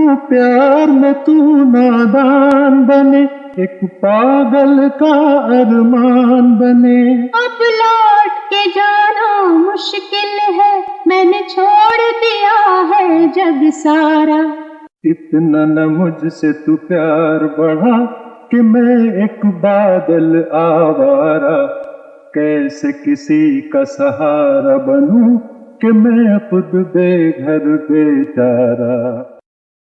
क्यों प्यार में तू नादान बने, एक पागल का अरमान बने। अब लौट के जाना मुश्किल है, मैंने छोड़ दिया है जग सारा। इतना न मुझसे तू प्यार बढ़ा कि मैं एक बादल आवारा, कैसे किसी का सहारा बनूं कि मैं खुद बेघर बेचारा।